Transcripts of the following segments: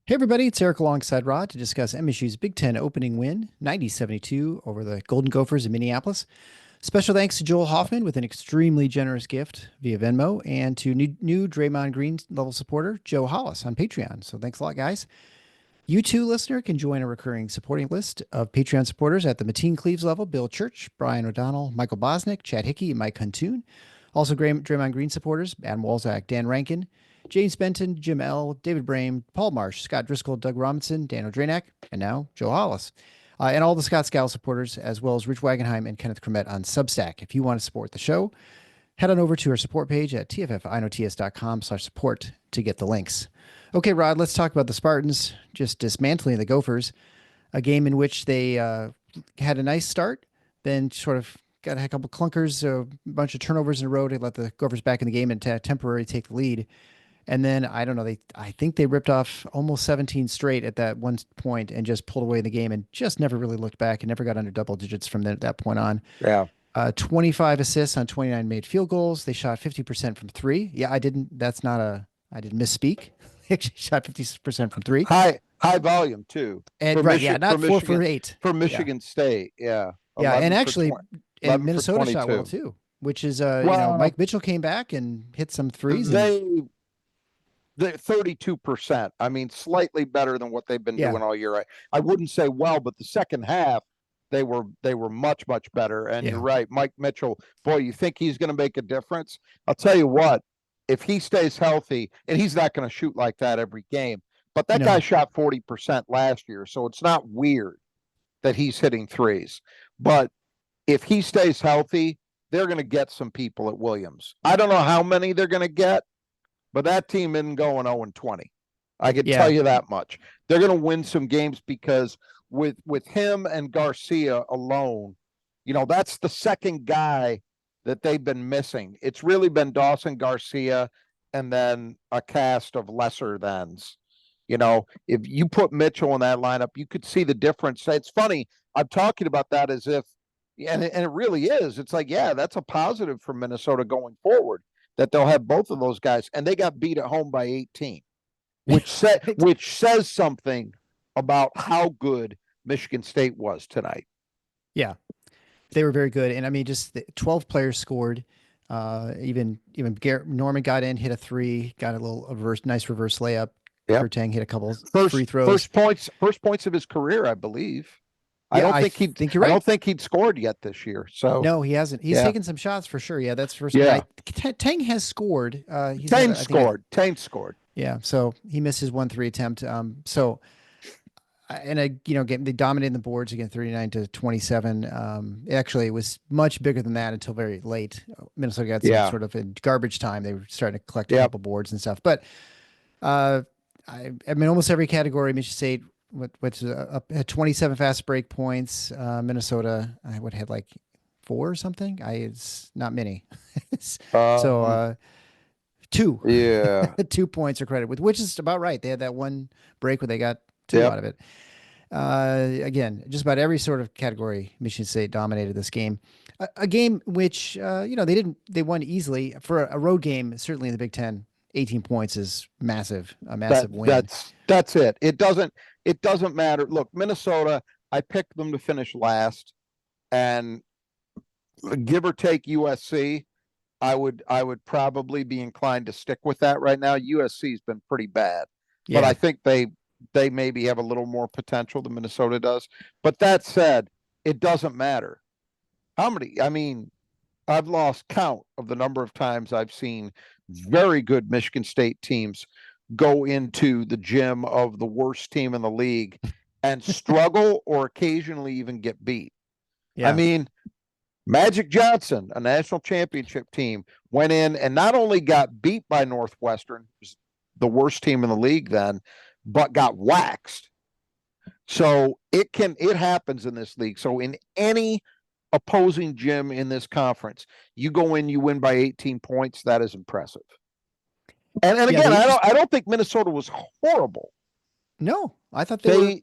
Hey everybody, it's Eric alongside Rod to discuss MSU's Big Ten opening win, 90-72 over the Golden Gophers of Minneapolis. Special thanks to Joel Hoffman with an extremely generous gift via Venmo and to new Draymond Green level supporter, Joe Hollis on Patreon. So thanks a lot, guys. You too, listener, can join a recurring supporting list of Patreon supporters at the Mateen Cleaves level: Bill Church, Brian O'Donnell, Michael Bosnick, Chad Hickey, and Mike Huntoon. Also, Draymond Green supporters: Adam Walzak, Dan Rankin, James Benton, Jim L., David Brame, Paul Marsh, Scott Driscoll, Doug Robinson, Daniel Dranak, and now Joe Hollis. And all the Scott Scal supporters, as well as Rich Wagenheim and Kenneth Cremett on Substack. If you want to support the show, head on over to our support page at tffinots.com/support to get the links. Okay, Rod, let's talk about the Spartans just dismantling the Gophers, a game in which they had a nice start, then sort of got a couple clunkers, a bunch of turnovers in a row to let the Gophers back in the game and temporarily take the lead. And then I don't know, I think they ripped off almost 17 straight at that one point and just pulled away the game and just never really looked back and never got under double digits from that point on. Yeah. 25 assists on 29 made field goals. They shot 50% from three. Yeah, I didn't misspeak. They actually shot 50% from three. High volume too. And right, yeah, not 4 for 8. For Michigan State, yeah. Yeah, and actually, and Minnesota shot 22. well too, which is Mike Mitchell came back and hit some threes. They 32%. I mean, slightly better than what they've been doing all year. I wouldn't say well, but the second half they were much better. And you're right, Mike Mitchell. Boy, you think he's going to make a difference? I'll tell you what. If he stays healthy, and he's not going to shoot like that every game, but that guy shot 40% last year, so it's not weird that he's hitting threes. But if he stays healthy, they're going to get some people at Williams. I don't know how many they're going to get, but that team isn't going 0-20. I can tell you that much. They're going to win some games because with him and Garcia alone, that's the second guy that they've been missing. It's really been Dawson, Garcia, and then a cast of lesser thans. If you put Mitchell in that lineup, you could see the difference. It's funny. I'm talking about that as if, and it really is. It's like, yeah, that's a positive for Minnesota going forward, that they'll have both of those guys. And they got beat at home by 18, which says something about how good Michigan State was tonight. Yeah. They were very good. And I mean, just 12 players scored. Even Norman got in, hit a three, got a little nice reverse layup. Kurtang hit a couple free throws. First points of his career, I believe. Yeah, I think you're right. I don't think he'd scored yet this year. So no, he hasn't. He's taken some shots for sure. Yeah, that's first. Yeah. Tang has scored. Tang scored. Yeah. So he missed his 1-3 attempt. They dominated the boards again, 39-27. Actually, it was much bigger than that until very late. Minnesota got some sort of in garbage time. They were starting to collect a couple boards and stuff. But I mean, almost every category, Michigan State, had 27 fast break points. Minnesota, I would have like 4 or something. It's not many. So 2. Yeah. 2 points are credited with, which is about right. They had that one break where they got 2 out of it. Again, just about every sort of category, Michigan State dominated this game. A game which they won easily for a road game. Certainly in the Big Ten, 18 points is massive, a massive win. That's it. It doesn't matter. Look, Minnesota, I picked them to finish last, and give or take USC, I would probably be inclined to stick with that right now. USC's been pretty bad, but I think they maybe have a little more potential than Minnesota does. But that said, it doesn't matter. I've lost count of the number of times I've seen very good Michigan State teams go into the gym of the worst team in the league and struggle or occasionally even get beat. Yeah. I mean, Magic Johnson, a national championship team, went in and not only got beat by Northwestern, the worst team in the league then, but got waxed. So it happens in this league. So in any opposing gym in this conference, you go in, you win by 18 points. That is impressive. And again, I don't think Minnesota was horrible. No, I thought they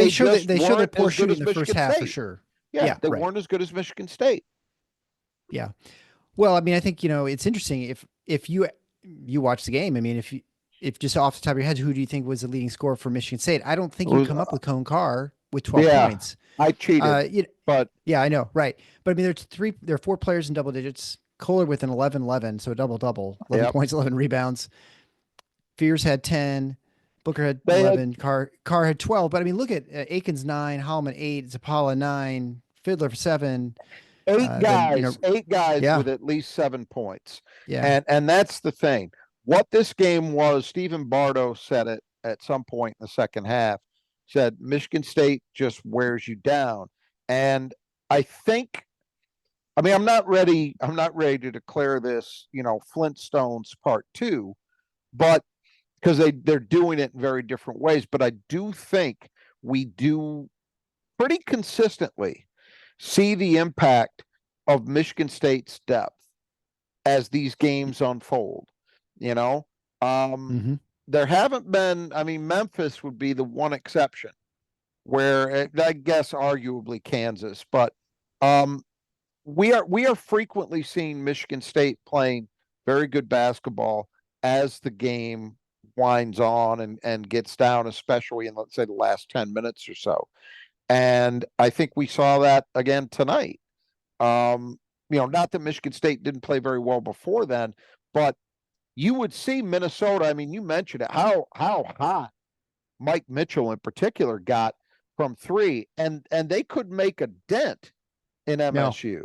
showed their poor shooting in the first half for sure. Yeah, they weren't as good as Michigan State. Yeah. Well, I mean, I think, it's interesting if you watch the game. I mean, if just off the top of your head, who do you think was the leading scorer for Michigan State? I don't think It you was, come up with Cone Carr with 12 yeah, points. I cheated, You know, but yeah, I know, right? But I mean, there are 4 players in double digits. Kohler with an 11-11, so a double-double, 11 yep. points, 11 rebounds. Fears had 10. Booker had They had 11. Carr had 12. But I mean, look at Aikens 9, Holloman 8, Zapala 9, Fiddler 7. Then eight guys yeah, with at least 7 points. yeah, And that's the thing. What this game was, Stephen Bardo said it at some point in the second half, said Michigan State just wears you down. And I think, I mean, I'm not ready to declare this, Flintstones part 2, but because they're doing it in very different ways. But I do think we do pretty consistently see the impact of Michigan State's depth as these games unfold. You know, mm-hmm. There haven't been. I mean, Memphis would be the one exception, where I guess arguably Kansas, but we are frequently seeing Michigan State playing very good basketball as the game winds on and gets down, especially in, let's say, the last 10 minutes or so. And I think we saw that again tonight. Not that Michigan State didn't play very well before then, but you would see Minnesota. I mean, you mentioned it, how hot Mike Mitchell in particular got from 3, and they could make a dent in MSU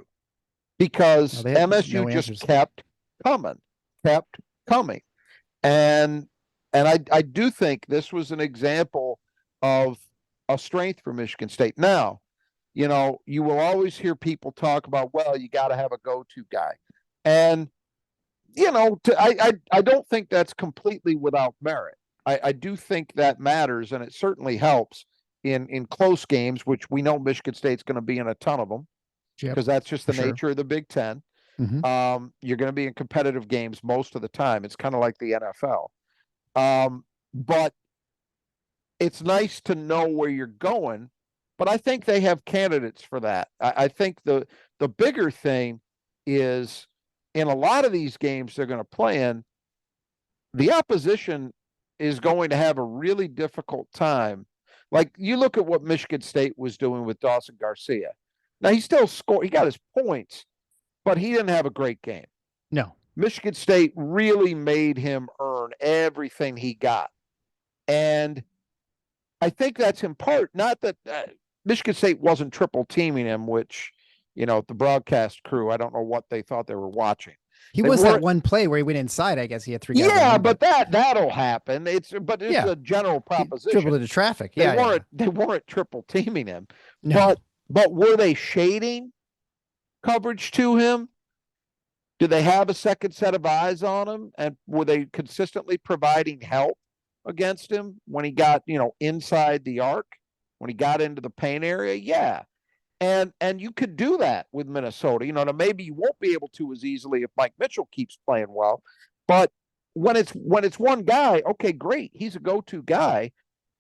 because they had MSU no just answers. kept coming. And I do think this was an example of a strength for Michigan State. Now, you will always hear people talk about, well, you got to have a go-to guy. And, I don't think that's completely without merit. I do think that matters, and it certainly helps in close games, which we know Michigan State's going to be in a ton of them because that's just the nature of the Big Ten. Mm-hmm. You're going to be in competitive games most of the time. It's kind of like the NFL. But it's nice to know where you're going, but I think they have candidates for that. I think the bigger thing is in a lot of these games they're going to play in, the opposition is going to have a really difficult time. Like you look at what Michigan State was doing with Dawson Garcia. Now he still scored, he got his points, but he didn't have a great game. No. Michigan State really made him earn everything he got. And I think that's in part, not that Michigan State wasn't triple teaming him, which, the broadcast crew, I don't know what they thought they were watching. He was that one play where he went inside. I guess he had 3 guys. Yeah, but that'll happen. It's a general proposition. He dribbled into traffic. Yeah, they weren't triple teaming him. No. But were they shading coverage to him? Did they have a second set of eyes on him? And were they consistently providing help against him when he got, inside the arc, when he got into the paint area? Yeah. And you could do that with Minnesota. Now maybe you won't be able to as easily if Mike Mitchell keeps playing well. But when it's one guy, okay, great. He's a go-to guy,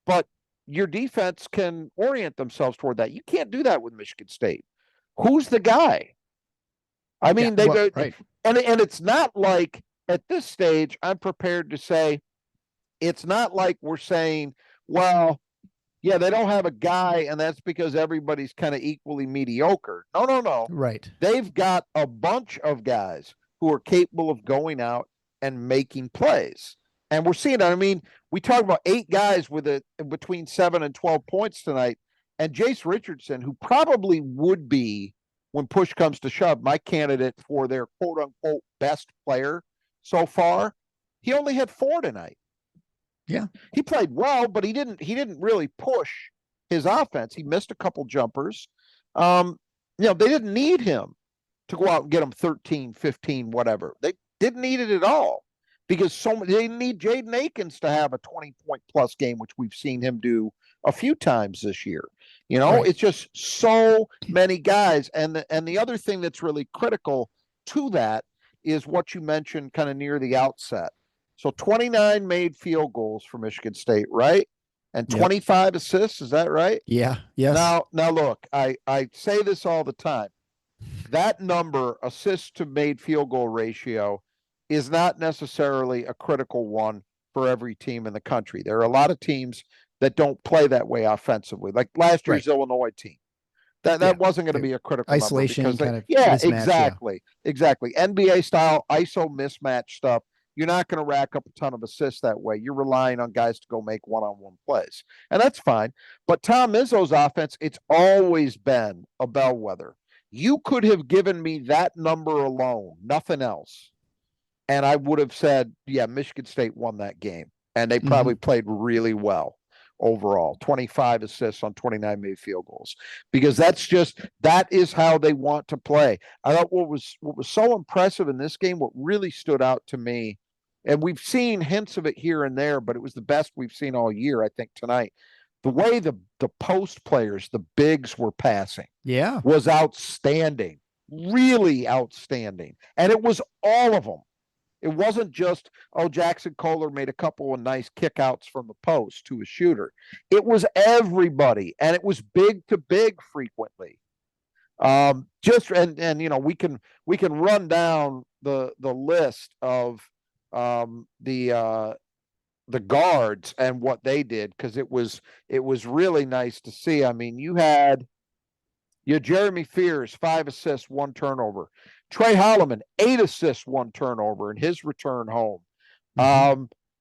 but your defense can orient themselves toward that. You can't do that with Michigan State. Who's the guy? I mean, right. And it's not like at this stage, I'm prepared to say, it's not like we're saying, well, yeah, they don't have a guy, and that's because everybody's kind of equally mediocre. No. Right. They've got a bunch of guys who are capable of going out and making plays. And we're seeing it. I mean, we talk about 8 guys with between 7 and 12 points tonight. And Jace Richardson, who probably would be, when push comes to shove, my candidate for their quote-unquote best player so far, he only had 4 tonight. Yeah. He played well, but he didn't really push his offense. He missed a couple jumpers. They didn't need him to go out and get them 13, 15, whatever. They didn't need it at all because they need Jaden Akins to have a 20-point plus game, which we've seen him do a few times this year. Right. It's just so many guys. And the other thing that's really critical to that is what you mentioned kind of near the outset. So 29 made field goals for Michigan State, right? And 25 assists, is that right? Yeah. Yes. Now look, I say this all the time. That number, assist to made field goal ratio, is not necessarily a critical one for every team in the country. There are a lot of teams that don't play that way offensively, like last year's Illinois team. That wasn't going to be a critical isolation number because kind of mismatch, exactly. NBA style ISO mismatch stuff. You're not going to rack up a ton of assists that way. You're relying on guys to go make one-on-one plays, and that's fine. But Tom Izzo's offense, it's always been a bellwether. You could have given me that number alone, nothing else, and I would have said, yeah, Michigan State won that game, and they probably played really well overall. 25 assists on 29 made field goals, because that is how they want to play. I thought what was so impressive in this game, what really stood out to me, and we've seen hints of it here and there, but it was the best we've seen all year, I think, tonight. The way the post players, the bigs, were passing, was outstanding, really outstanding, and it was all of them. It wasn't just, Jackson Kohler made a couple of nice kickouts from the post to a shooter. It was everybody, and it was big to big frequently. And we can run down the list of the guards and what they did, because it was really nice to see. I mean, you had Jeremy Fears, 5 assists, 1 turnover. Trey Holloman, 8 assists, 1 turnover in his return home.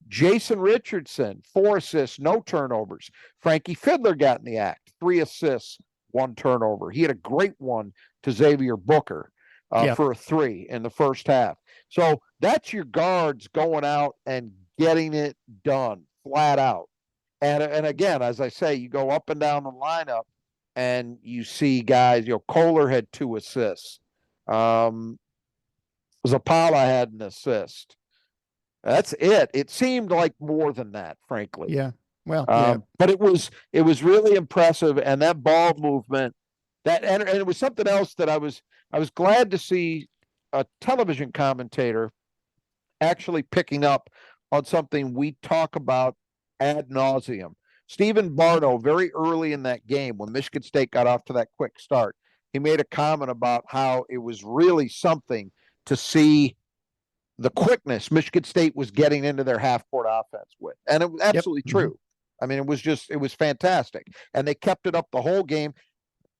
Jason Richardson, 4 assists, no turnovers. Frankie Fiddler got in the act, 3 assists, 1 turnover. He had a great one to Xavier Booker for a 3 in the first half. So that's your guards going out and getting it done flat out. And again, as I say, you go up and down the lineup and you see guys, Kohler had 2 assists. Zapala had an assist. That's it. It seemed like more than that, frankly. Yeah. Well, but it was really impressive, and that ball movement, and it was something else that I was glad to see a television commentator actually picking up on something we talk about ad nauseum. Stephen Barno, very early in that game, when Michigan State got off to that quick start, he made a comment about how it was really something to see the quickness Michigan State was getting into their half-court offense with. And it was absolutely true. I mean, it was fantastic. And they kept it up the whole game.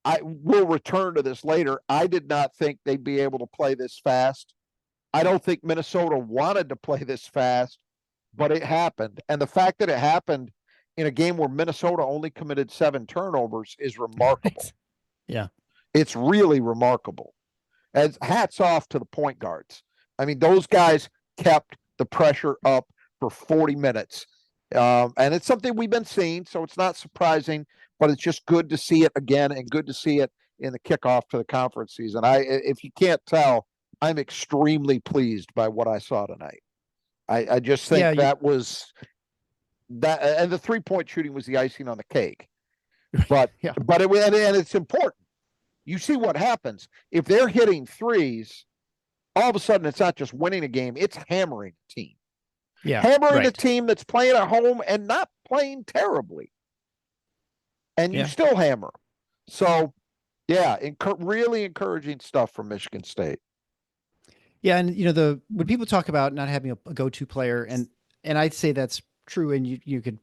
I will return to this later. I did not think they'd be able to play this fast. I don't think Minnesota wanted to play this fast, but it happened. And the fact that it happened in a game where Minnesota only committed 7 turnovers is remarkable. Yeah. It's really remarkable. As hats off to the point guards. I mean, those guys kept the pressure up for 40 minutes. And it's something we've been seeing, so it's not surprising, but it's just good to see it again, and good to see it in the kickoff to the conference season. If you can't tell, I'm extremely pleased by what I saw tonight. I just think that was that, and the 3-point shooting was the icing on the cake. But and it's important. You see what happens if they're hitting threes. All of a sudden, it's not just winning a game; it's hammering a team. Hammering a team that's playing at home and not playing terribly, and you still hammer. So, really encouraging stuff from Michigan State. Yeah, and when people talk about not having a go-to player, and I'd say that's true, and you could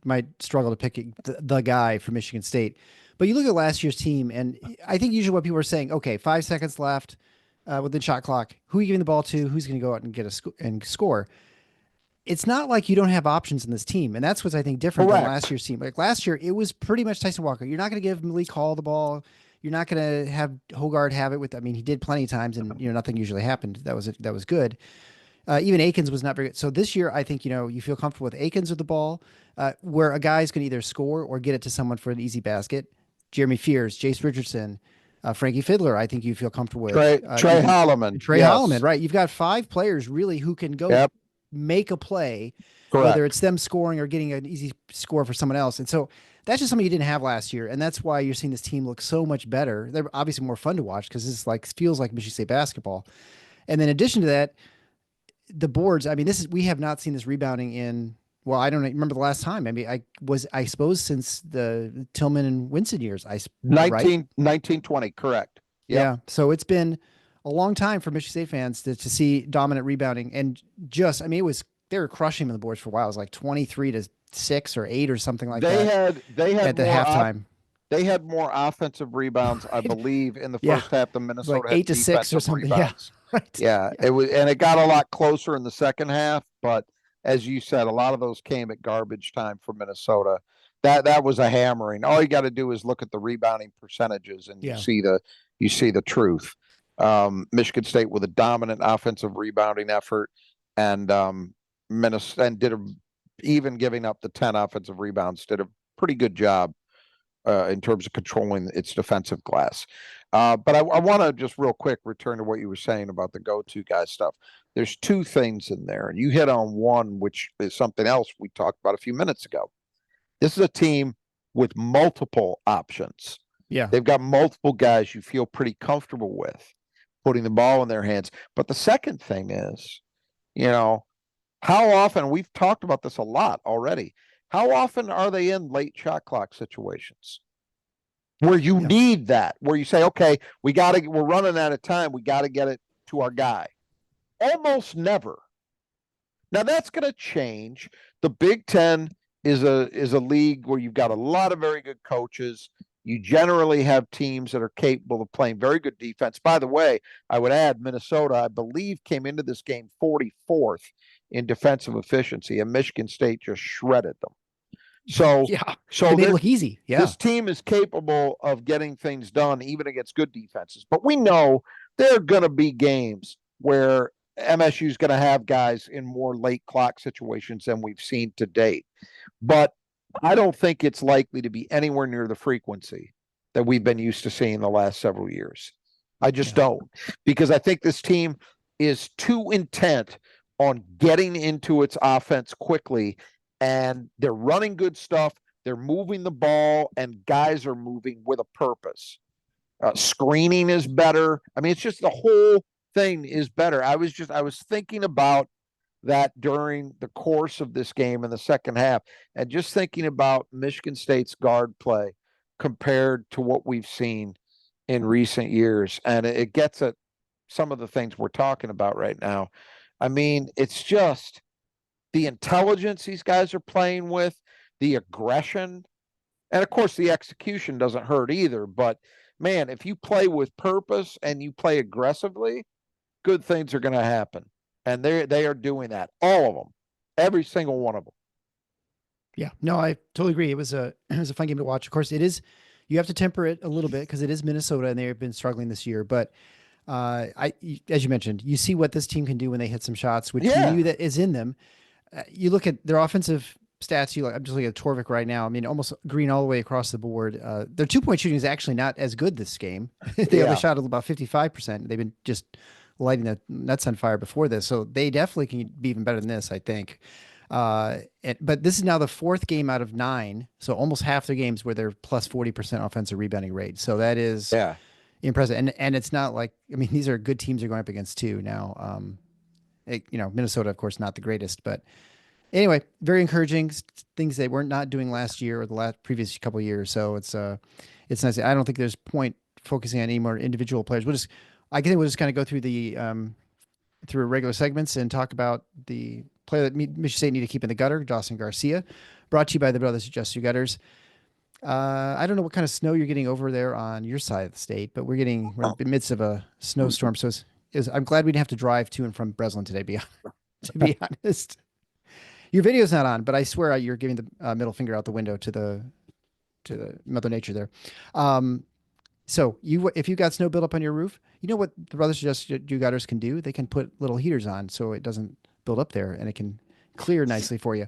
might struggle to pick the guy for Michigan State, but you look at last year's team, and I think usually what people are saying, okay, 5 seconds left with the shot clock, who are you giving the ball to? Who's going to go out and get and score? It's not like you don't have options in this team, and that's what's I think different than last year's team. Like last year, it was pretty much Tyson Walker. You're not going to give Malik Hall the ball. You're not going to have Hogard have it with. I mean, he did plenty of times, and nothing usually happened. That was good. Even Akins was not very good. So this year, I think you feel comfortable with Akins with the ball, where a guy's going to either score or get it to someone for an easy basket. Jeremy Fears, Jace Richardson, Frankie Fiddler, I think you feel comfortable with. Trey Holloman. Holloman, right? You've got 5 players really who can go make a play, whether it's them scoring or getting an easy score for someone else. And so that's just something you didn't have last year, and that's why you're seeing this team look so much better. They're obviously more fun to watch because this feels like Michigan State basketball. And then in addition to that, the boards. I mean, we have not seen this rebounding in. Well, I don't remember the last time. I mean, I suppose since the Tillman and Winston years. 1920, correct. Yep. Yeah. So it's been a long time for Michigan State fans to see dominant rebounding, and it was they were crushing them on the boards for a while. It was like 23-6 or 8 or something like They that had at the more halftime. they had more offensive rebounds, I believe, in the Yeah, first half than it's like Minnesota had 8-6 or defensive something. Yeah, rebounds. right. Yeah, Yeah, it was, and it got a lot closer in the second half, but as you said, a lot of those came at garbage time for Minnesota. That was a hammering. All you got to do is look at the rebounding percentages, and yeah, you see the truth. Michigan State with a dominant offensive rebounding effort, and Minnesota and even giving up the 10 offensive rebounds, did a pretty good job in terms of controlling its defensive glass. But I want to just real quick return to what you were saying about the go-to guy stuff. There's two things in there, and you hit on one, which is something else we talked about a few minutes ago. This is a team with multiple options. yeah, They've got multiple guys you feel pretty comfortable with putting the ball in their hands. But the second thing is, you know, how often, we've talked about this a lot already, how often are they in late shot clock situations where you yeah, need that, where you say, okay, we're running out of time. We got to get it to our guy. Almost never. Now that's going to change. The Big Ten is a league where you've got a lot of very good coaches. You generally have teams that are capable of playing very good defense. By the way, I would add Minnesota, I believe, came into this game 44th in defensive efficiency, and Michigan State just shredded them. So, yeah. They so made it look easy. Yeah, this team is capable of getting things done even against good defenses. But we know there are going to be games where MSU is going to have guys in more late clock situations than we've seen to date. But I don't think it's likely to be anywhere near the frequency that we've been used to seeing the last several years. I just don't, because I think this team is too intent on getting into its offense quickly, and they're running good stuff. They're moving the ball, and guys are moving with a purpose. Screening is better. I mean, it's just the whole thing is better. I was thinking about that during the course of this game in the second half, and just thinking about Michigan State's guard play compared to what we've seen in recent years. And it gets at some of the things we're talking about right now. I mean, it's just the intelligence these guys are playing with, the aggression, and of course the execution doesn't hurt either. But man, if you play with purpose and you play aggressively, good things are going to happen. And they are doing that. All of them. Every single one of them. yeah. No, I totally agree. It was a fun game to watch. Of course, it is. You have to temper it a little bit because it is Minnesota and they've been struggling this year. But as you mentioned, you see what this team can do when they hit some shots, which we knew that is in them. You look at their offensive stats. I'm just looking at Torvik right now. I mean, almost green all the way across the board. Their 2-point shooting is actually not as good this game. They only shot about 55%. They've been just lighting the nuts on fire before this, so they definitely can be even better than this, I think. But this is now the 4th game out of 9, so almost half their games where they're plus 40% offensive rebounding rate. So that is impressive. And it's not like, I mean, these are good teams they're going up against too now. Minnesota, of course, not the greatest, but anyway, very encouraging things they weren't not doing last year or the previous couple of years. So it's nice. I don't think there's point focusing on any more individual players. I think we'll just kind of go through through regular segments and talk about the player that Michigan State need to keep in the gutter, Dawson Garcia, brought to you by the Brothers of Just Your Gutters. I don't know what kind of snow you're getting over there on your side of the state, but we're in the midst of a snowstorm. So I'm glad we didn't have to drive to and from Breslin today, to be honest. Your video's not on, but I swear you're giving the middle finger out the window to the Mother Nature there. So if you got snow built up on your roof, you know what the Brothers Just Do Gutters can do? They can put little heaters on so it doesn't build up there and it can clear nicely for you.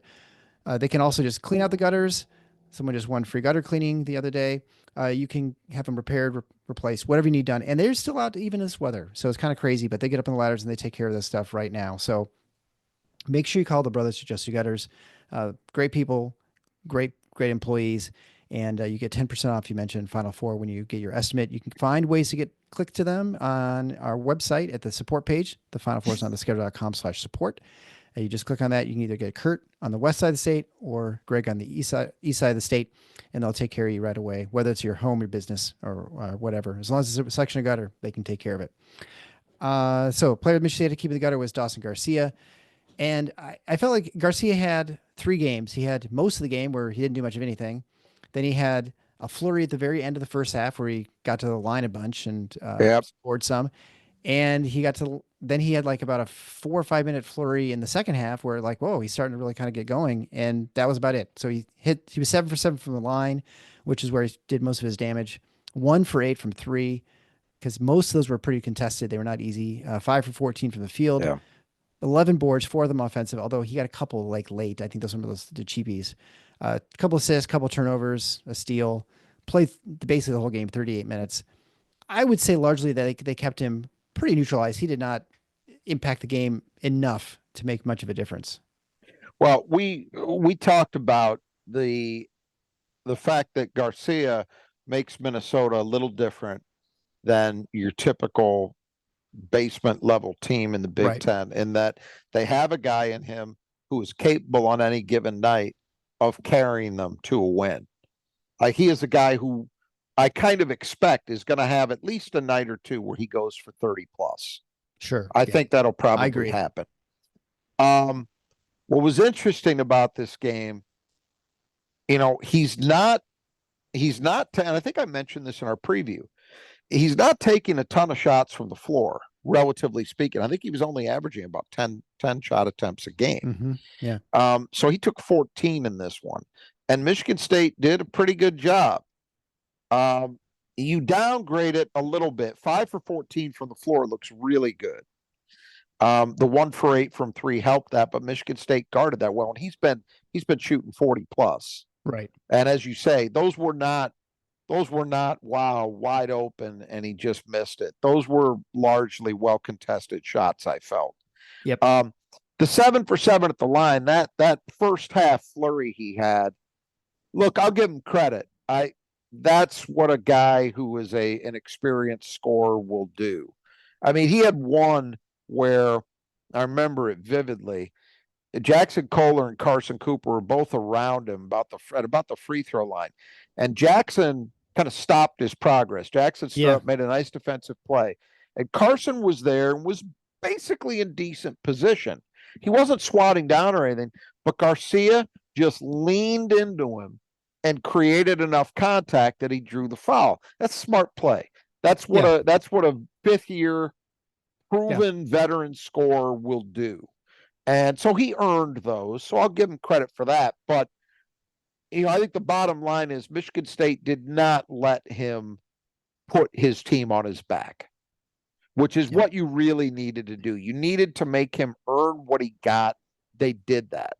They can also just clean out the gutters. Someone just won free gutter cleaning the other day. You can have them repaired, replaced, whatever you need done. And they're still out even in this weather. So it's kind of crazy, but they get up on the ladders and they take care of this stuff right now. So make sure you call the Brothers Just Do Gutters. Great people, great employees. And you get 10% off, you mentioned Final Four, when you get your estimate. You can find ways to get click to them on our website at the support page, the Final Four is on the schedule.com/support. You just click on that. You can either get Kurt on the west side of the state or Greg on the east side of the state, and they'll take care of you right away, whether it's your home, your business, or whatever. As long as it's a section of gutter, they can take care of it. So player of Michigan State to keep in the gutter was Dawson Garcia. And I felt like Garcia had 3 games. He had most of the game where he didn't do much of anything. Then he had a flurry at the very end of the first half where he got to the line a bunch and Yep. scored some. And then he had like about a 4 or 5 minute flurry in the second half where like, whoa, he's starting to really kind of get going. And that was about it. So he was 7 for 7 from the line, which is where he did most of his damage. 1 for 8 from three, because most of those were pretty contested. They were not easy. 5 for 14 from the field. Yeah. 11 boards, 4 of them offensive, although he got a couple like late. I think those were some of those the cheapies. A couple assists, couple turnovers, a steal. Played basically the whole game, 38 minutes. I would say largely that they kept him pretty neutralized. He did not impact the game enough to make much of a difference. Well, we talked about the fact that Garcia makes Minnesota a little different than your typical basement level team in the Big Right. Ten, in that they have a guy in him who is capable on any given night of carrying them to a win. He is a guy who I kind of expect is going to have at least a night or two where he goes for 30 plus. Sure. I Yeah. think that'll I probably agree. happen. What was interesting about this game, he's not, and I think I mentioned this in our preview, he's not taking a ton of shots from the floor, relatively speaking. I think he was only averaging about 10 shot attempts a game. Yeah. So he took 14 in this one. And Michigan State did a pretty good job. You downgrade it a little bit. 5 for 14 from the floor looks really good. The 1 for 8 from three helped that, but Michigan State guarded that well, and he's been shooting 40 plus. Right. And as you say, those were not wow, wide open and he just missed it. Those were largely well contested shots, I felt. Yep. The 7 for 7 at the line, that first half flurry he had, look, I'll give him credit. That's what a guy who is an experienced scorer will do. I mean, he had one where I remember it vividly. Jackson Kohler and Carson Cooper were both around him at about the free throw line, and Jackson kind of stopped his progress. Jackson made a nice defensive play, and Carson was there and was basically in decent position. He wasn't swatting down or anything, but Garcia just leaned into him and created enough contact that he drew the foul. That's smart play. That's what a fifth year proven veteran scorer will do. And so he earned those. So I'll give him credit for that. But, I think the bottom line is Michigan State did not let him put his team on his back, which is what you really needed to do. You needed to make him earn what he got. They did that.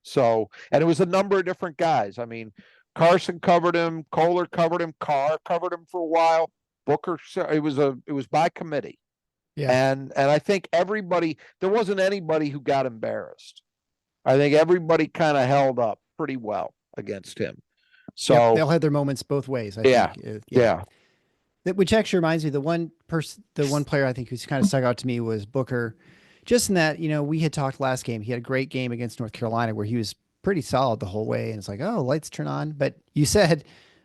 So, and it was a number of different guys. I mean, Carson covered him, Kohler covered him, Carr covered him for a while. Booker, it was by committee. Yeah. And I think there wasn't anybody who got embarrassed. I think everybody kind of held up pretty well against him. So they all had their moments both ways. I think. Yeah. Which actually reminds me, the one player I think who's kind of stuck out to me was Booker. Just in that, we had talked last game. He had a great game against North Carolina where he was pretty solid the whole way. And it's like, oh, lights turn on. But you said,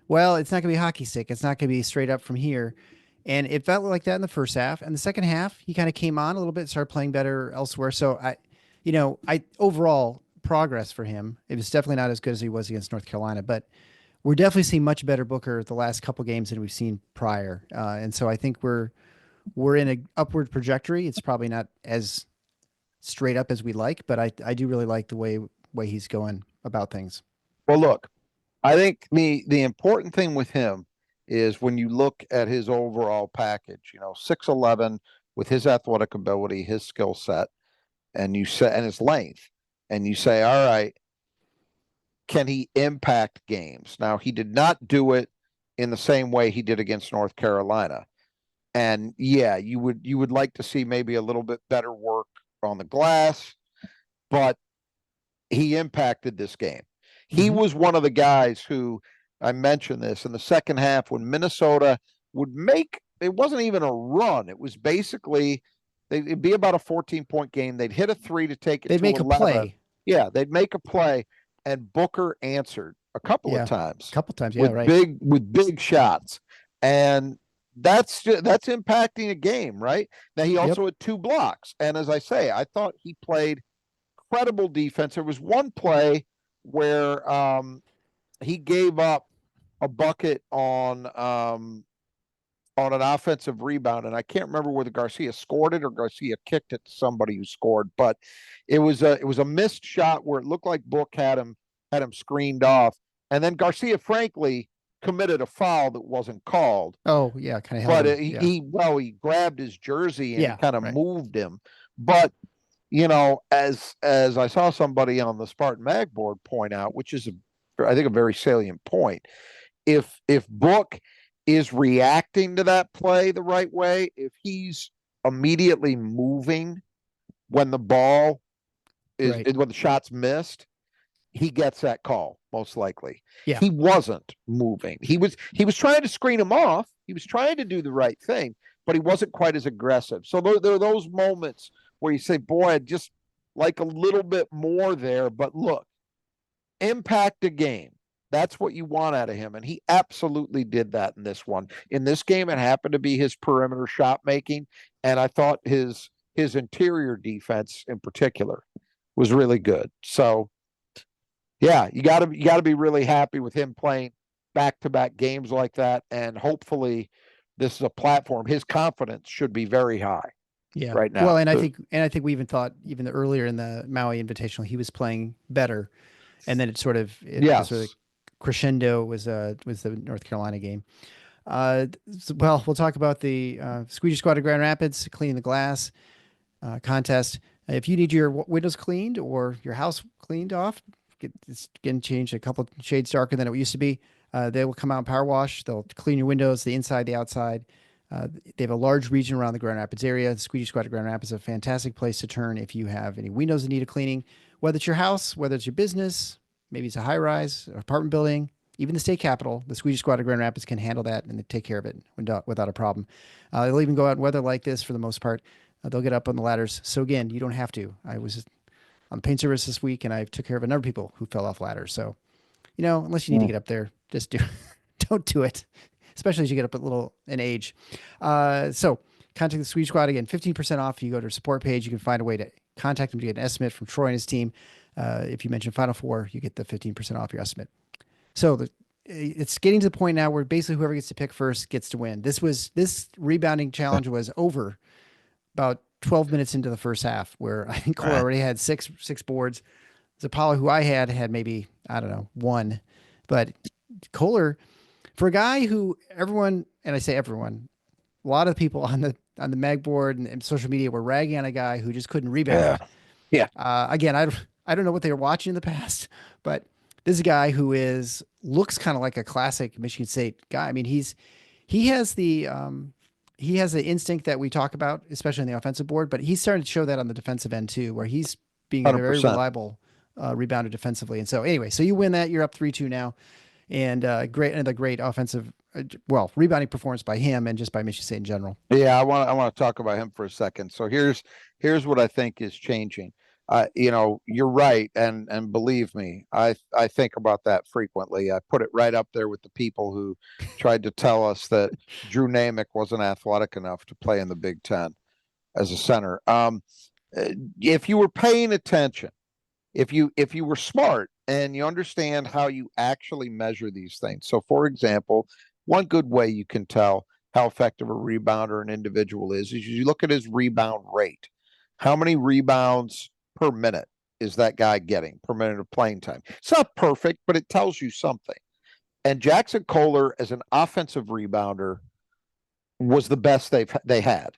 well, it's not going to be hockey stick. It's not going to be straight up from here. And it felt like that in the first half. And the second half, he kind of came on a little bit, started playing better elsewhere. So I overall progress for him. It was definitely not as good as he was against North Carolina, but we're definitely seeing much better Booker the last couple games than we've seen prior. And so I think we're in an upward trajectory. It's probably not as straight up as we like, but I do really like the way he's going about things. Well, look, I think the important thing with him is when you look at his overall package, 6'11" with his athletic ability, his skill set, and his length, and you say, all right, can he impact games? Now, he did not do it in the same way he did against North Carolina. And yeah, you would like to see maybe a little bit better work on the glass, but he impacted this game. He was one of the guys who, I mentioned this, in the second half when Minnesota would make, it wasn't even a run. It was basically, it'd be about a 14-point game. They'd hit a three to take it They'd to make 11. A play. Yeah, they'd make a play, and Booker answered a couple of times. With big shots. And that's impacting a game, right? Now, he also had 2 blocks. And as I say, I thought he played incredible defense. There was one play where he gave up a bucket on an offensive rebound, and I can't remember whether Garcia scored it or Garcia kicked it to somebody who scored, but it was a missed shot where it looked like Book had him screened off, and then Garcia frankly committed a foul that wasn't called. Oh yeah, kind of held but him. he grabbed his jersey and Yeah, kind of right. moved him. But as I saw somebody on the Spartan Mag board point out, which is I think a very salient point, if Book is reacting to that play the right way, if he's immediately moving when the ball is Right. when the shot's missed, he gets that call most likely. Yeah. He wasn't moving. He was trying to screen him off. He was trying to do the right thing, but he wasn't quite as aggressive. So there are those moments where you say, boy, I'd just like a little bit more there. But look, impact a game. That's what you want out of him. And he absolutely did that in this one. In this game, it happened to be his perimeter shot making. And I thought his interior defense in particular was really good. So yeah, you gotta be really happy with him playing back-to-back games like that. And hopefully this is a platform. His confidence should be very high. Yeah. Right now. Well, and I think we even thought even earlier in the Maui Invitational, he was playing better. And then it sort of crescendo was the North Carolina game. Well, we'll talk about the Squeegee Squad of Grand Rapids cleaning the glass contest. If you need your windows cleaned or your house cleaned off, it's getting changed a couple shades darker than it used to be. They will come out and power wash. They'll clean your windows, the inside, the outside. They have a large region around the Grand Rapids area. The Squeegee Squad of Grand Rapids is a fantastic place to turn if you have any windows that need a cleaning, whether it's your house, whether it's your business, maybe it's a high-rise apartment building, even the state capitol. The Squeegee Squad of Grand Rapids can handle that and they take care of it without a problem. They'll even go out in weather like this for the most part. They'll get up on the ladders. So again, you don't have to. I was on the paint service this week and I took care of a number of people who fell off ladders. So, unless you need to get up there, just don't do it, especially as you get up in age. So contact the Squeegee Squad again, 15% off. If you go to their support page, you can find a way to contact them to get an estimate from Troy and his team. If you mention Final Four, you get the 15% off your estimate. So it's getting to the point now where basically whoever gets to pick first gets to win. This rebounding challenge was over about 12 minutes into the first half, where I think Cole already had six boards. Zapala, who I had maybe, I don't know, one. But Kohler, for a guy who everyone, and I say everyone, a lot of people on the mag board and social media were ragging on a guy who just couldn't rebound. Yeah. Again, I don't know what they were watching in the past, but this is a guy who looks kind of like a classic Michigan State guy. I mean, he has the instinct that we talk about, especially on the offensive board, but he's starting to show that on the defensive end too, where he's being 100%. A very reliable rebounder defensively. And so anyway, so you win that, you're up 3-2 now, and another great offensive, rebounding performance by him and just by Michigan State in general. Yeah, I want to talk about him for a second. So here's what I think is changing. You're right, and believe me, I think about that frequently. I put it right up there with the people who tried to tell us that Drew Namick wasn't athletic enough to play in the Big Ten as a center. If you were paying attention, if you were smart and you understand how you actually measure these things. So, for example, one good way you can tell how effective a rebounder an individual is you look at his rebound rate. How many rebounds per minute is that guy getting per minute of playing time? It's not perfect, but it tells you something. And Jackson Kohler as an offensive rebounder was the best they had.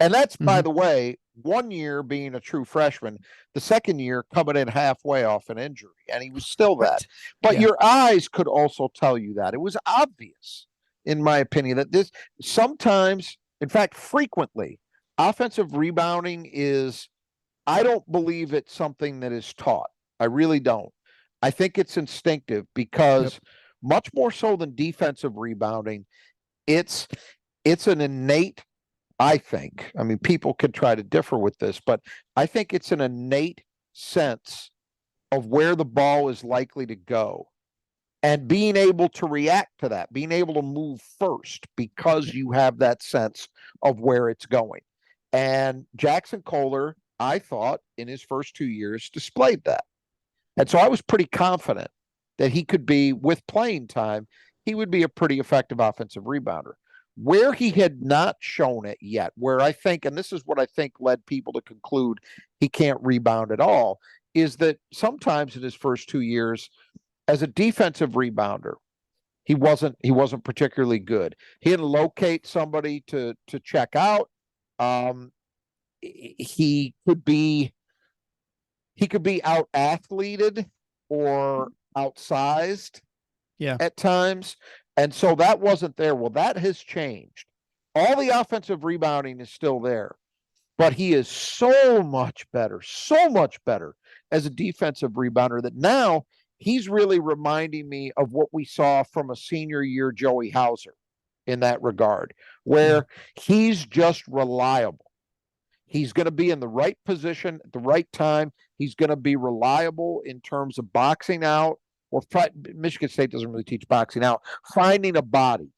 And that's, by the way, 1 year being a true freshman, the second year coming in halfway off an injury, and he was still that. But your eyes could also tell you that. It was obvious, in my opinion, that this sometimes, in fact, frequently, offensive rebounding is, I don't believe it's something that is taught. I really don't. I think it's instinctive because much more so than defensive rebounding, it's an innate, I think. I mean, people could try to differ with this, but I think it's an innate sense of where the ball is likely to go and being able to react to that, being able to move first because you have that sense of where it's going. And Jackson Kohler I thought, in his first 2 years, displayed that. And so I was pretty confident that he could be, with playing time, he would be a pretty effective offensive rebounder. Where he had not shown it yet, where I think, and this is what I think led people to conclude he can't rebound at all, is that sometimes in his first 2 years, as a defensive rebounder, he wasn't particularly good. He didn't locate somebody to check out. Um, he could be out athleted or outsized at times. And so that wasn't there. Well, that has changed. All the offensive rebounding is still there, but he is so much better as a defensive rebounder that now he's really reminding me of what we saw from a senior year Joey Hauser in that regard, where he's just reliable. He's going to be in the right position at the right time. He's going to be reliable in terms of boxing out, or Michigan State doesn't really teach boxing out, finding a body.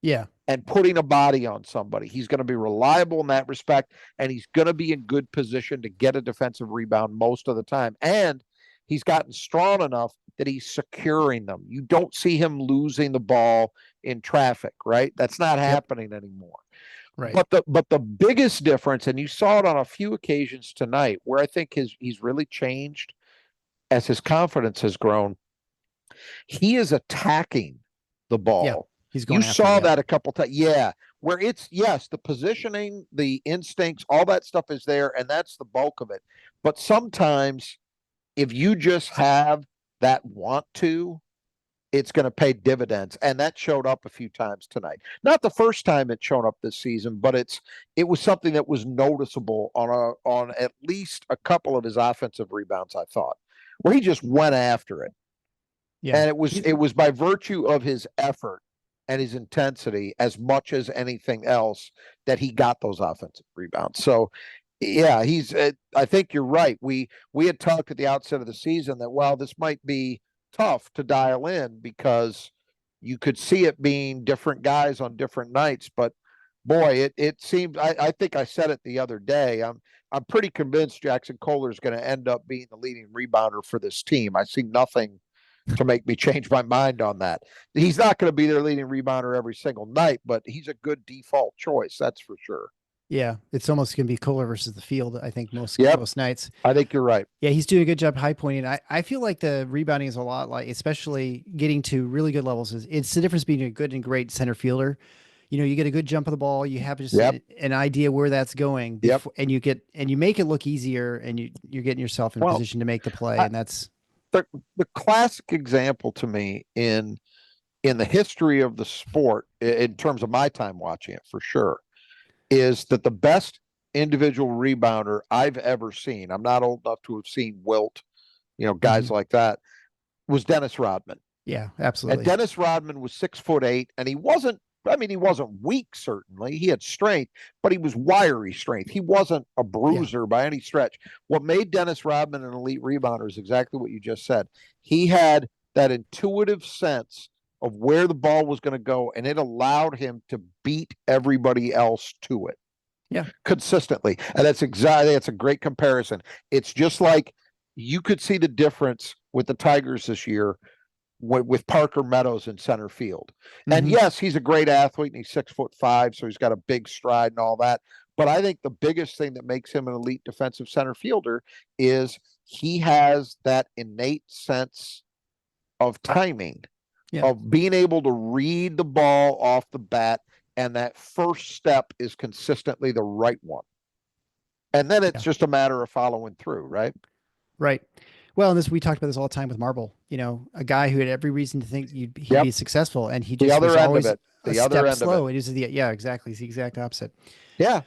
Yeah. And putting a body on somebody. He's going to be reliable in that respect, and he's going to be in good position to get a defensive rebound most of the time. And he's gotten strong enough that he's securing them. You don't see him losing the ball in traffic, right? That's not happening anymore. Right. But the biggest difference, and you saw it on a few occasions tonight, where I think he's really changed as his confidence has grown. He is attacking the ball. Yeah. You saw that a couple times. Yeah. Where it's, yes, the positioning, the instincts, all that stuff is there, and that's the bulk of it. But sometimes if you just have that want to, it's going to pay dividends. And that showed up a few times tonight. Not the first time it showed up this season, but it was something that was noticeable on at least a couple of his offensive rebounds, I thought, where he just went after it. Yeah. And it was by virtue of his effort and his intensity as much as anything else that he got those offensive rebounds. So, yeah, I think you're right. We had talked at the outset of the season that, well, this might be tough to dial in because you could see it being different guys on different nights. But boy, it seems, I think I said it the other day. I'm pretty convinced Jackson Kohler is going to end up being the leading rebounder for this team. I see nothing to make me change my mind on that. He's not going to be their leading rebounder every single night, but he's a good default choice. That's for sure. Yeah. It's almost going to be Kohler versus the field, I think, most nights. I think you're right. Yeah. He's doing a good job high pointing. I feel like the rebounding is a lot like, especially getting to really good levels. It's the difference between a good and great center fielder. You know, you get a good jump of the ball. You have just an idea where that's going, and you make it look easier, and you're getting yourself in position to make the play. And that's the classic example to me in the history of the sport, in terms of my time watching it for sure, is that the best individual rebounder I've ever seen, I'm not old enough to have seen Wilt, guys like that, was Dennis Rodman. Yeah, absolutely. And Dennis Rodman was 6'8", and he wasn't weak, certainly. He had strength, but he was wiry strength. He wasn't a bruiser by any stretch. What made Dennis Rodman an elite rebounder is exactly what you just said. He had that intuitive sense of where the ball was going to go, and it allowed him to beat everybody else to it. Yeah. Consistently. And that's a great comparison. It's just like you could see the difference with the Tigers this year with Parker Meadows in center field. And yes, he's a great athlete and he's 6'5", so he's got a big stride and all that. But I think the biggest thing that makes him an elite defensive center fielder is he has that innate sense of timing, of being able to read the ball off the bat, and that first step is consistently the right one. And then it's just a matter of following through, right? Right. Well, we talked about this all the time with Marble, a guy who had every reason to think he'd be successful, and he just was always a step slow. It is exactly. It's the exact opposite. Yeah.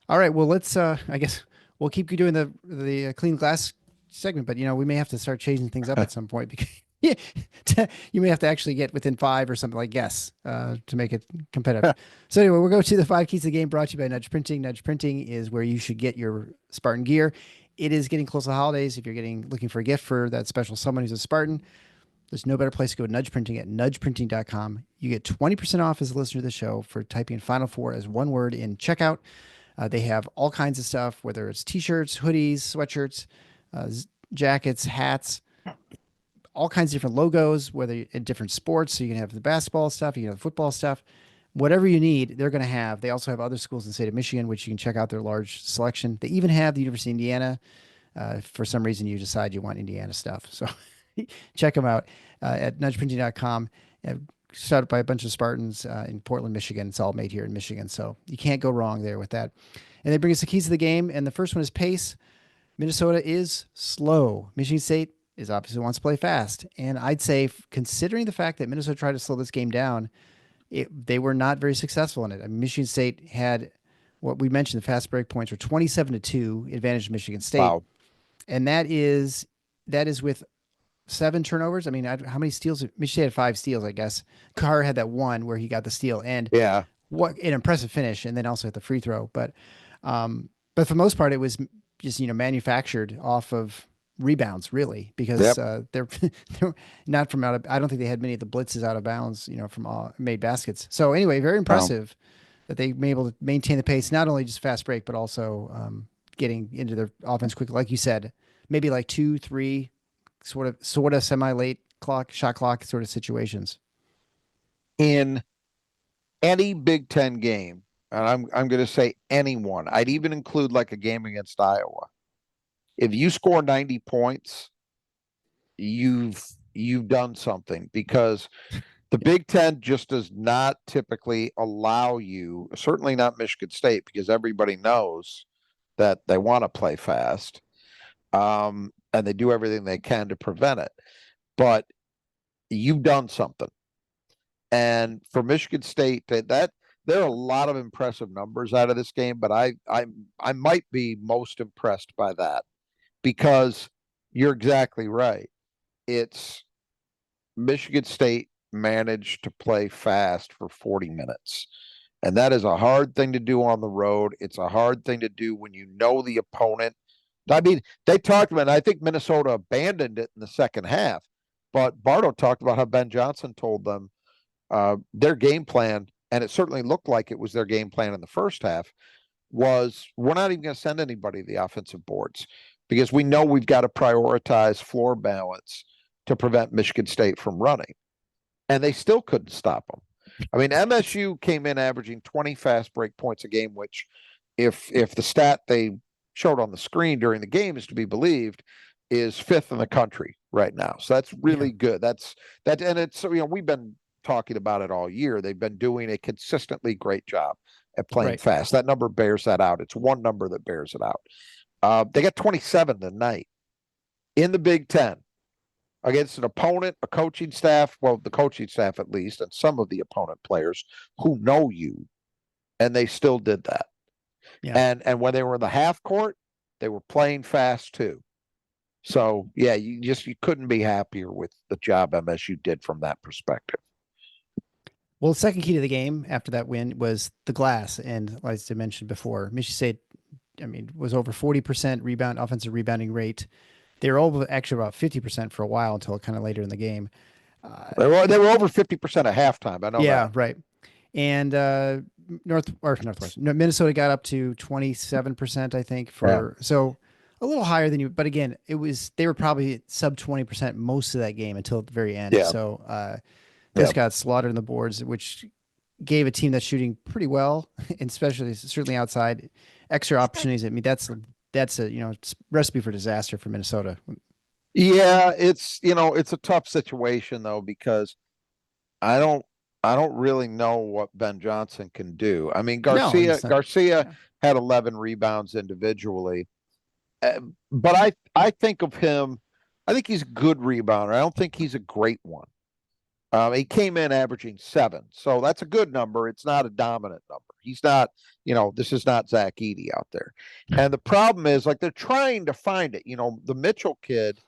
All right. Well, let's, I guess we'll keep doing the clean glass segment, but we may have to start changing things up at some point, because you may have to actually get within 5 or something like to make it competitive. So anyway, we'll go to the 5 keys of the game, brought to you by Nudge Printing. Nudge Printing is where you should get your Spartan gear. It is getting close to the holidays. If you're looking for a gift for that special someone who's a Spartan, there's no better place to go to Nudge Printing at nudgeprinting.com. You get 20% off as a listener to the show for typing Final Four as one word in checkout. They have all kinds of stuff, whether it's t-shirts, hoodies, sweatshirts, jackets, hats, all kinds of different logos, whether in different sports. So you can have the basketball stuff, you can have the football stuff, whatever you need, they're going to have. They also have other schools in the state of Michigan, which you can check out their large selection. They even have the University of Indiana. For some reason, you decide you want Indiana stuff. So check them out at nudgeprinting.com. Started by a bunch of Spartans in Portland, Michigan. It's all made here in Michigan. So you can't go wrong there with that. And they bring us the keys to the game. And the first one is pace. Minnesota is slow. Michigan State is obviously wants to play fast. And I'd say, considering the fact that Minnesota tried to slow this game down, they were not very successful in it. I mean, Michigan State had what we mentioned, the fast break points were 27-2 advantage of Michigan State. Wow. And that is with 7 turnovers. I mean, how many steals? Michigan State had 5 steals, I guess. Carr had that one where he got the steal, and what an impressive finish, and then also at the free throw. But for the most part, it was just manufactured off of rebounds, really, because they're not from out of. I don't think they had many of the blitzes out of bounds, from made baskets. So anyway, very impressive that they were able to maintain the pace, not only just fast break, but also getting into their offense quickly, like you said, maybe like 2, 3, sort of semi-late shot clock sort of situations. In any Big Ten game, and I'm going to say anyone, I'd even include like a game against Iowa. If you score 90 points, you've done something, because the Big Ten just does not typically allow you, certainly not Michigan State, because everybody knows that they want to play fast, and they do everything they can to prevent it. But you've done something. And for Michigan State, that there are a lot of impressive numbers out of this game, but I might be most impressed by that, because you're exactly right. It's Michigan State managed to play fast for 40 minutes. And that is a hard thing to do on the road. It's a hard thing to do when you know the opponent. I mean, they talked about, I think Minnesota abandoned it in the second half, but Bardo talked about how Ben Johnson told them their game plan, and it certainly looked like it was their game plan in the first half, was we're not even going to send anybody to the offensive boards, because we know we've got to prioritize floor balance to prevent Michigan State from running. And they still couldn't stop them. I mean, MSU came in averaging 20 fast break points a game, which if the stat they showed on the screen during the game is to be believed, is 5th in the country right now. So that's really good. And it's, we've been talking about it all year. They've been doing a consistently great job at playing fast. That number bears that out. It's one number that bears it out. They got 27 tonight in the Big Ten against an opponent, a coaching staff, well, the coaching staff at least, and some of the opponent players who know you, and they still did that. Yeah. And when they were in the half court, they were playing fast too. So yeah, you couldn't be happier with the job MSU did from that perspective. Well, the second key to the game after that win was the glass, and as I mentioned before, Michigan State, was over 40% offensive rebounding rate. They were all actually about 50% for a while until kind of later in the game. They were over 50% at halftime. I know that. Yeah, right. And Minnesota got up to 27%, I think, so a little higher than you. But again, they were probably sub 20% most of that game until the very end. Yeah. So just got slaughtered in the boards, which gave a team that's shooting pretty well, and certainly outside, extra opportunities. I mean, that's a recipe for disaster for Minnesota. Yeah, it's a tough situation though, because I don't really know what Ben Johnson can do. I mean, Garcia had 11 rebounds individually, but I think of him. I think he's a good rebounder. I don't think he's a great one. He came in averaging 7, so that's a good number. It's not a dominant number. He's not, this is not Zach Edey out there. And the problem is, like, they're trying to find it. The Mitchell kid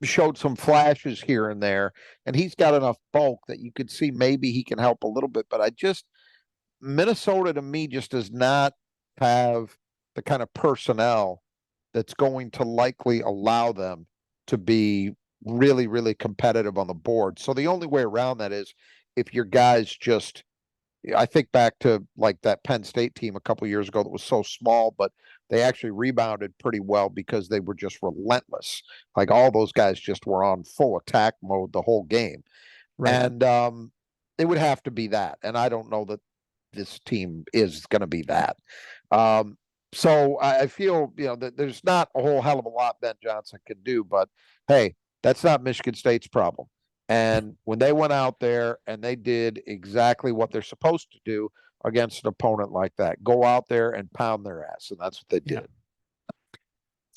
showed some flashes here and there, and he's got enough bulk that you could see maybe he can help a little bit. But Minnesota to me just does not have the kind of personnel that's going to likely allow them to be really, really competitive on the board. So the only way around that is if your guys just I think back to like that Penn State team a couple years ago that was so small, but they actually rebounded pretty well because they were just relentless. Like all those guys just were on full attack mode the whole game. Right. And it would have to be that. And I don't know that this team is going to be that. So I feel, that there's not a whole hell of a lot Ben Johnson can do, but hey, that's not Michigan State's problem. And when they went out there and they did exactly what they're supposed to do against an opponent like that, go out there and pound their ass. And that's what they did.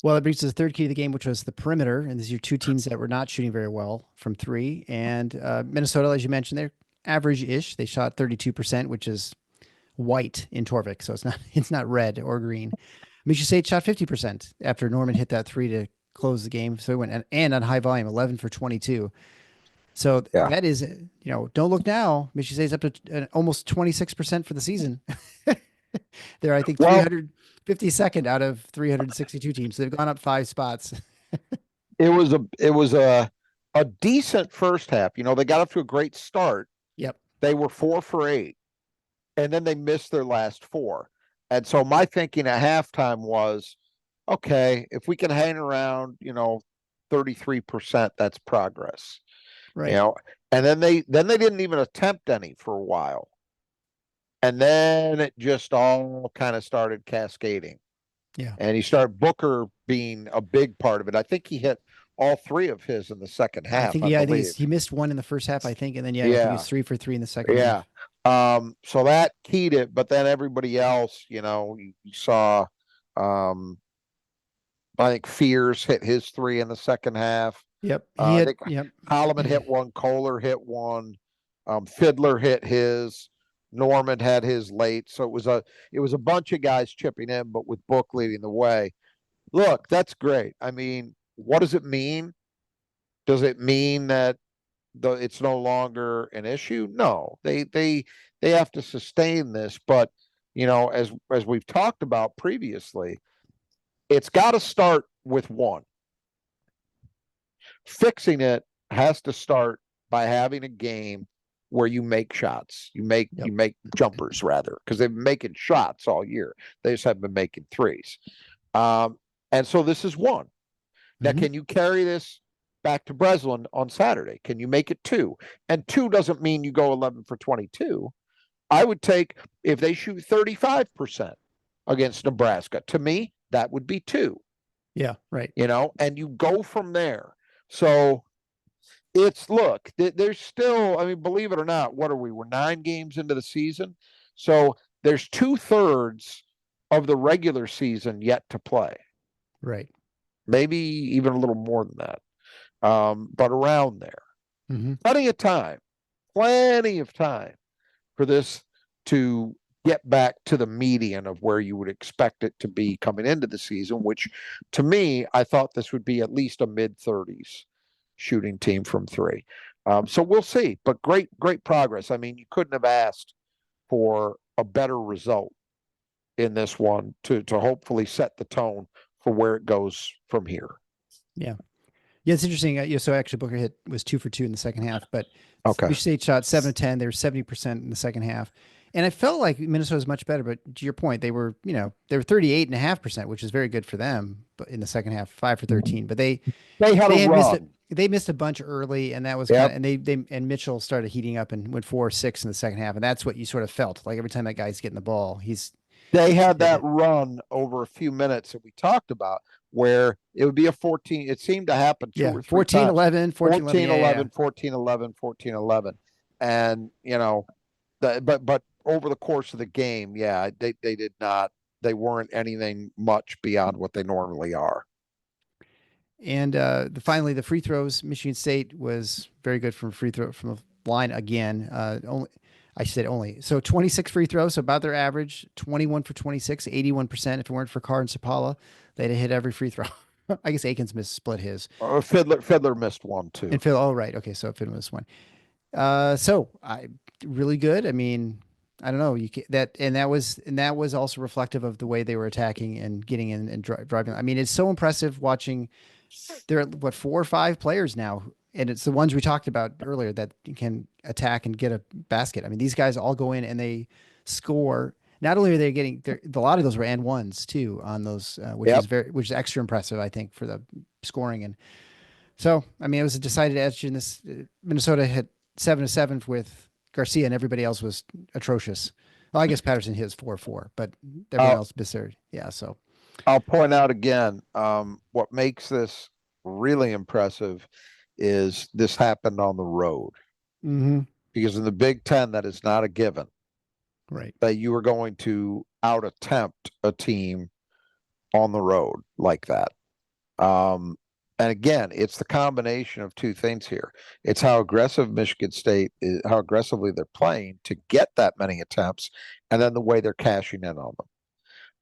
Well, it brings us the third key to the game, which was the perimeter. And these are two teams that were not shooting very well from three. And Minnesota, as you mentioned, they're average-ish. They shot 32%, which is white in Torvik, so it's not red or green. Michigan State shot 50% after Norman hit that three to close the game. So it went and on high volume, 11 for 22. So that is, don't look now. Michigan State's up to almost 26% for the season. They're, I think, 352nd out of 362 teams. So they've gone up 5 spots. It was a decent first half. They got up to a great start. Yep. They were 4 for 8, and then they missed their last 4. And so my thinking at halftime was, okay, if we can hang around, 33%, that's progress. Right. And then they didn't even attempt any for a while. And then it just all kind of started cascading. Yeah. And he started Booker being a big part of it. I think he hit all 3 of his in the second half. I think he missed 1 in the first half, I think. And then, I think he was 3 for 3 in the second half. So that keyed it, but then everybody else, you saw, I think Fears hit his 3 in the second half. Yep. Holloman hit 1, Kohler hit 1, Fiddler hit his, Norman had his late. So it was a bunch of guys chipping in, but with Book leading the way. Look, that's great. I mean, what does it mean? Does it mean that it's no longer an issue? No, they have to sustain this, but as we've talked about previously, it's got to start with one. Fixing it has to start by having a game where you make shots, you make jumpers rather, because they've been making shots all year. They just haven't been making threes, and so this is one. Now, can you carry this back to Breslin on Saturday? Can you make it 2? And 2 doesn't mean you go 11 for 22. I would take, if they shoot 35% against Nebraska, to me, that would be 2. Yeah, right. And you go from there. So there's still, I mean, believe it or not, what are we? We're 9 games into the season. So there's 2/3 of the regular season yet to play. Right. Maybe even a little more than that. But around there. Plenty of time for this to get back to the median of where you would expect it to be coming into the season, which to me, I thought this would be at least a mid-30s shooting team from 3. So we'll see, but great progress. I mean, you couldn't have asked for a better result in this one to hopefully set the tone for where it goes from here. Yeah. Yeah, it's interesting. So actually Booker was 2 for 2 in the second half, but Michigan State shot 7 of 10. They were 70% in the second half. And I felt like Minnesota was much better, but to your point, they were 38.5%, which is very good for them. But in the second half, 5 for 13. But they missed a bunch early, and that was and Mitchell started heating up and went 4 or 6 in the second half, and that's what you sort of felt like every time that guy's getting the ball, they had that run over a few minutes that we talked about where it would be a 14. It seemed to happen 2 or 3 14, times. 11, 14, 11, 14, 11, 14, 11. And, but over the course of the game, they did not, they weren't anything much beyond what they normally are. And finally, the free throws, Michigan State was very good from from the line again. So 26 free throws, so about their average, 21 for 26, 81%. If it weren't for Carr and Sapala, they'd have hit every free throw. I guess Aikens split his. Fiddler missed 1 too. And right. Okay, so Fiddler missed 1. Really good. I mean, I don't know. That was also reflective of the way they were attacking and getting in and driving. I mean, it's so impressive watching. There are 4 or 5 players now and it's the ones we talked about earlier that can attack and get a basket. I mean, these guys all go in and they score. Not only are they getting a lot of those were and ones too on those, which Yep. which is extra impressive, I think, for the scoring. And so, I mean, it was a decided edge in this. Minnesota hit 7-7 with Garcia, and everybody else was atrocious. Well, I guess Patterson hit 4-4, but everyone else absurd. Yeah, so I'll point out again, what makes this really impressive is this happened on the road. Because in the Big Ten, that is not a given. Right. That you are going to out attempt a team on the road like that. And again, it's the combination of two things here. It's how aggressive Michigan State is, how aggressively they're playing to get that many attempts, and then the way they're cashing in on them.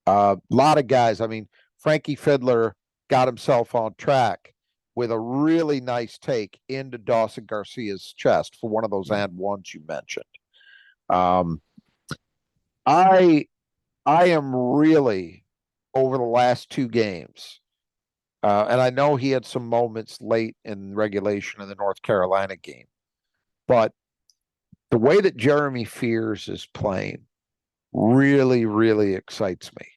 A lot of guys, I mean, Frankie Fiddler got himself on track with a really nice take into Dawson Garcia's chest for one of those and ones you mentioned. I am really, over the last two games, and I know he had some moments late in regulation in the North Carolina game, but the way that Jeremy Fears is playing really, really excites me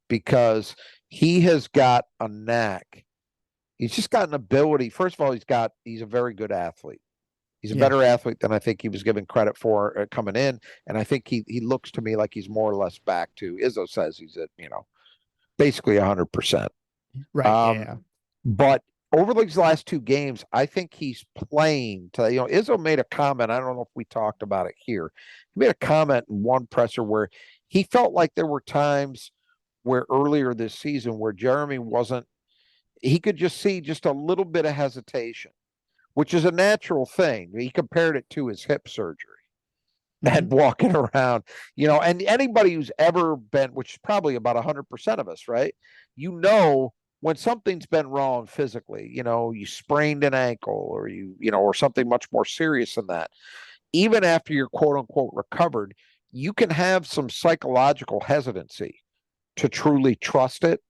because he has got a knack. He's just got an ability. First of all, he's a very good athlete. He's a better athlete than I think he was given credit for coming in. And I think he looks to me like he's more or less back to, Izzo says he's at, basically 100%. Right. But over these last two games, I think he's playing to, Izzo made a comment. I don't know if we talked about it here. He made a comment in one presser where he felt like there were times where earlier this season where Jeremy he could just see just a little bit of hesitation, which is a natural thing. He compared it to his hip surgery and walking around, and anybody who's ever been, which is probably about 100% of us, right? When something's been wrong physically, you sprained an ankle or or something much more serious than that, even after you're quote unquote recovered, you can have some psychological hesitancy to truly trust it.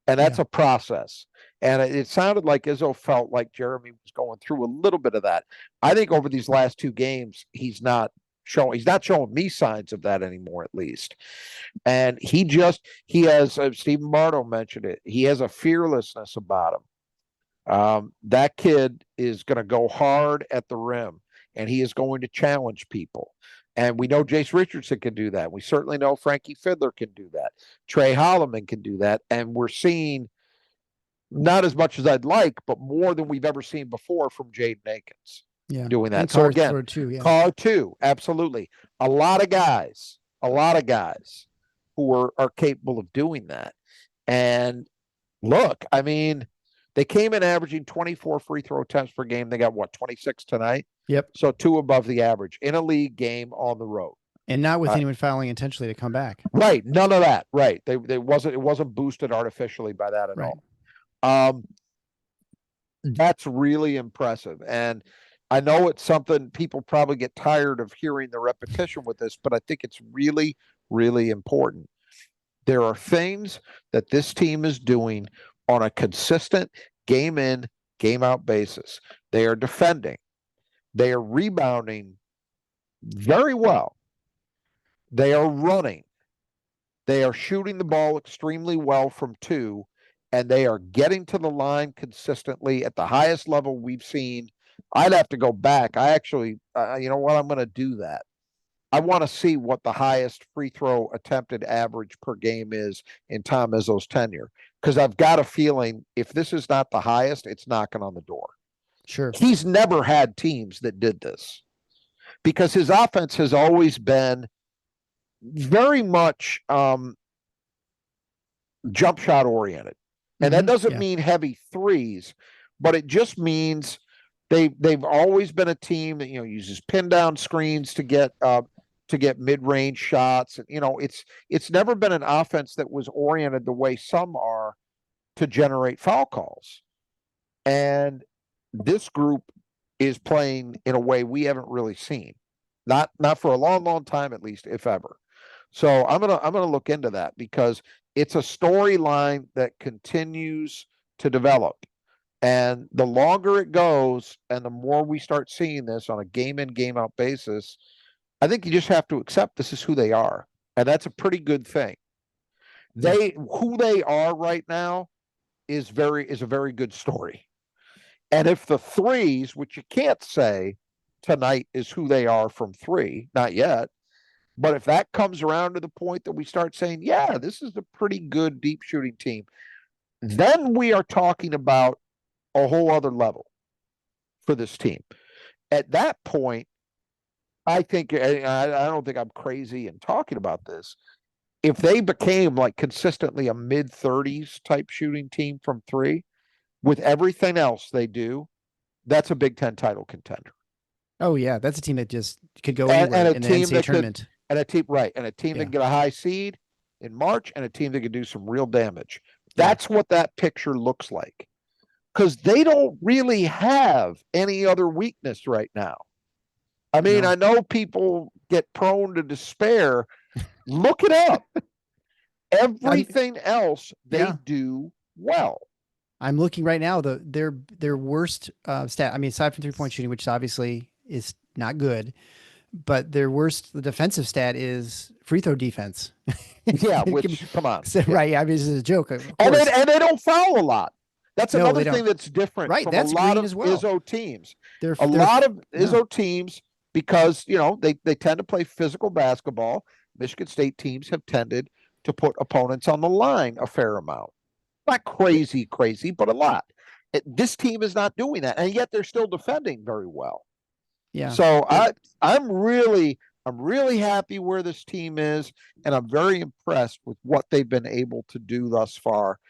And that's a process. And it sounded like Izzo felt like Jeremy was going through a little bit of that. I think over these last two games, he's not showing me signs of that anymore, at least. And he has, Stephen Bardo mentioned it, he has a fearlessness about him. That kid is going to go hard at the rim, and he is going to challenge people. And we know Jace Richardson can do that. We certainly know Frankie Fiddler can do that. Trey Holloman can do that. And we're seeing not as much as I'd like, but more than we've ever seen before from Jaden Akins doing that. So again, Carr too, absolutely. A lot of guys who are capable of doing that. And look, I mean, they came in averaging 24 free throw attempts per game. They got 26 tonight? Yep. So 2 above the average in a league game on the road. And not with anyone fouling intentionally to come back. Right. None of that. Right. It wasn't boosted artificially by that at all. That's really impressive. And I know it's something people probably get tired of hearing the repetition with this, but I think it's really, really important. There are things that this team is doing on a consistent game in, game out basis. They are defending. They are rebounding very well. They are running. They are shooting the ball extremely well from 2, and they are getting to the line consistently at the highest level we've seen. I'd have to go back. I actually, you know what? I'm going to do that. I want to see what the highest free throw attempted average per game is in Tom Izzo's tenure, because I've got a feeling if this is not the highest, it's knocking on the door. Sure. He's never had teams that did this because his offense has always been very much jump shot oriented. And that doesn't mean heavy threes, but it just means they've always been a team that uses pin down screens to get mid-range shots. And it's never been an offense that was oriented the way some are to generate foul calls. And this group is playing in a way we haven't really seen. Not for a long, long time, at least, if ever. So I'm gonna look into that because it's a storyline that continues to develop. And the longer it goes and the more we start seeing this on a game in, game out basis, I think you just have to accept this is who they are. And that's a pretty good thing. Who they are right now is a very good story. And if the threes, which you can't say tonight is who they are from three, not yet, but if that comes around to the point that we start saying, yeah, this is a pretty good deep shooting team, then we are talking about a whole other level for this team. At that point, I think, I don't think I'm crazy in talking about this. If they became like consistently a mid 30s type shooting team from three with everything else they do, that's a Big Ten title contender. Oh yeah, that's a team that just could go anywhere in the NCAA tournament. And a team that can get a high seed in March, and a team that can do some real damage. That's what that picture looks like. Because they don't really have any other weakness right now. I mean, I know people get prone to despair. Look it up. Everything else they do well. I'm looking right now. Their worst stat. I mean, aside from 3-point shooting, which obviously is not good, but their worst defensive stat is free throw defense. Yeah, which come on, right? Yeah, I mean, this is a joke. And they don't foul a lot. That's another thing that's different. Right, from that's a lot green of as well. Izzo teams. A lot of Izzo teams, because they tend to play physical basketball. Michigan State teams have tended to put opponents on the line a fair amount. Not crazy, but a lot. This team is not doing that, and yet they're still defending very well. Yeah. So I'm really happy where this team is, and I'm very impressed with what they've been able to do thus far.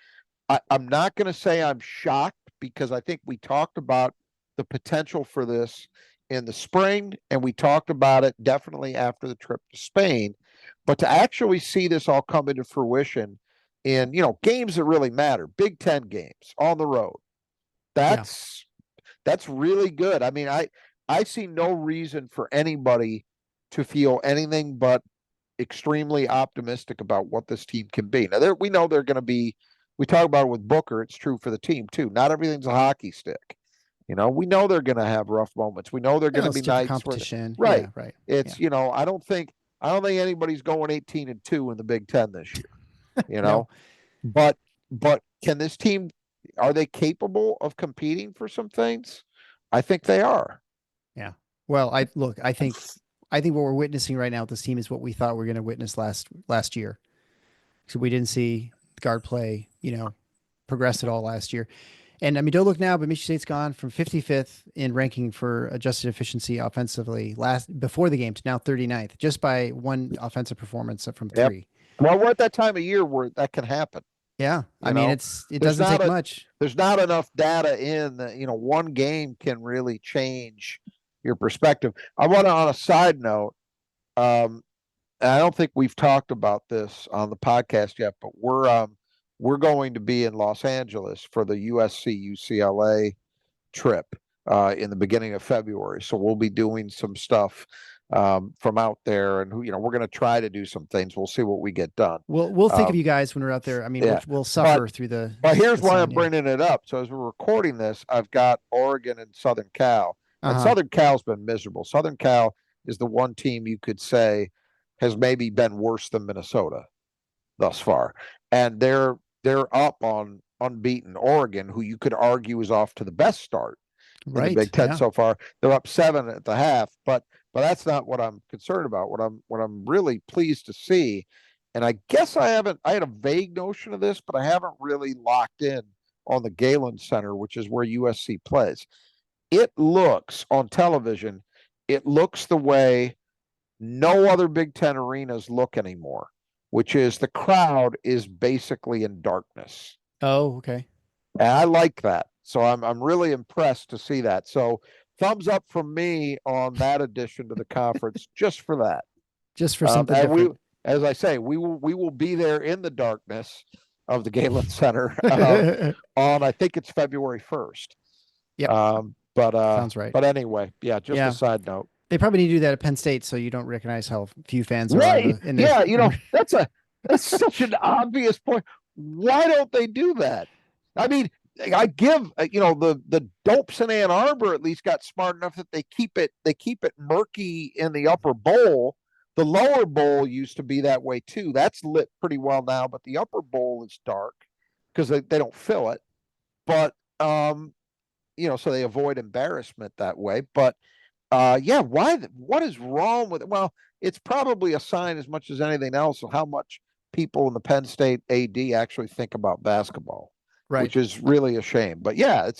I'm not going to say I'm shocked, because I think we talked about the potential for this in the spring, and we talked about it definitely after the trip to Spain. But to actually see this all come into fruition in, games that really matter, Big Ten games on the road, that's really good. I mean, I see no reason for anybody to feel anything but extremely optimistic about what this team can be. Now, we know they're going to be. We talk about it with Booker. It's true for the team too. Not everything's a hockey stick. We know they're going to have rough moments. We know they're going to be nights competition. Right. Yeah, right. It's I don't think anybody's going 18-2 in the Big Ten this year. No. But can this team? Are they capable of competing for some things? I think they are. Yeah. Well, I think what we're witnessing right now with this team is what we thought we were going to witness last year. So we didn't see guard play, progress at all last year. And I mean, don't look now, but Michigan State's gone from 55th in ranking for adjusted efficiency offensively before the game to now 39th, just by one offensive performance from three. Well, we're at that time of year where that can happen. Yeah. I mean, it doesn't take much. There's not enough data in that, one game can really change your perspective. I want to, on a side note, I don't think we've talked about this on the podcast yet, but we're going to be in Los Angeles for the USC UCLA trip in the beginning of February. So we'll be doing some stuff from out there, and we're going to try to do some things. We'll see what we get done. We'll think of you guys when we're out there. I mean, we'll suffer through the. But here's why I'm bringing it up. So as we're recording this, I've got Oregon and Southern Cal, and Southern Cal's been miserable. Southern Cal is the one team you could say has maybe been worse than Minnesota thus far, and they're up on unbeaten Oregon, who you could argue is off to the best start in the Big Ten so far. They're up 7 at the half, but that's not what I'm concerned about. What I'm really pleased to see, and I guess I had a vague notion of this, but I haven't really locked in on the Galen Center, which is where USC plays. It looks on television, it looks the way no other Big Ten arenas look anymore, which is the crowd is basically in darkness. Oh, okay. And I like that. So I'm really impressed to see that. So thumbs up from me on that addition to the conference, just for that. Just for something different. As I say, we will be there in the darkness of the Galen Center on, I think it's February 1st. Yeah. Sounds right. But anyway, just a side note. They probably need to do that at Penn State so you don't recognize how few fans are. Right. That's such an obvious point. Why don't they do that? I mean, I give the dopes in Ann Arbor at least got smart enough that they keep it murky in the upper bowl. The lower bowl used to be that way too. That's lit pretty well now, but the upper bowl is dark because they don't fill it. But so they avoid embarrassment that way. But yeah, what is wrong with it? Well, it's probably a sign as much as anything else of how much people in the Penn State AD actually think about basketball, Right. which is really a shame. But yeah,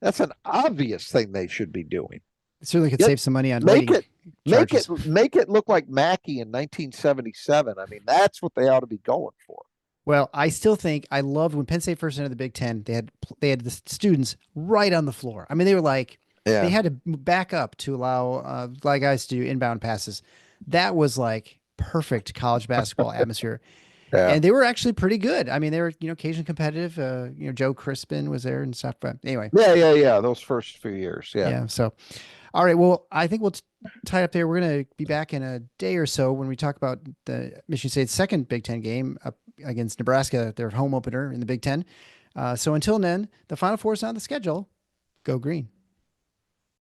that's an obvious thing they should be doing. It certainly could Yet save some money on make lighting it charges. make it look like Mackey in 1977. I mean, that's what they ought to be going for. Well, I still think I loved when Penn State first entered the Big Ten. They had the students right on the floor. I mean, they were like they Yeah. had to back up to allow guys to do inbound passes. That was like perfect college basketball atmosphere, Yeah. and they were actually pretty good. I mean, they were occasionally competitive. Joe Crispin was there and stuff. But anyway, Yeah. Those first few years. Yeah. yeah. So, all right. Well, I think we'll tie up there. We're going to be back in a day or so when we talk about the Michigan State's second Big Ten game up against Nebraska, their home opener in the Big Ten. So until then, the Final Four is on the schedule. Go green.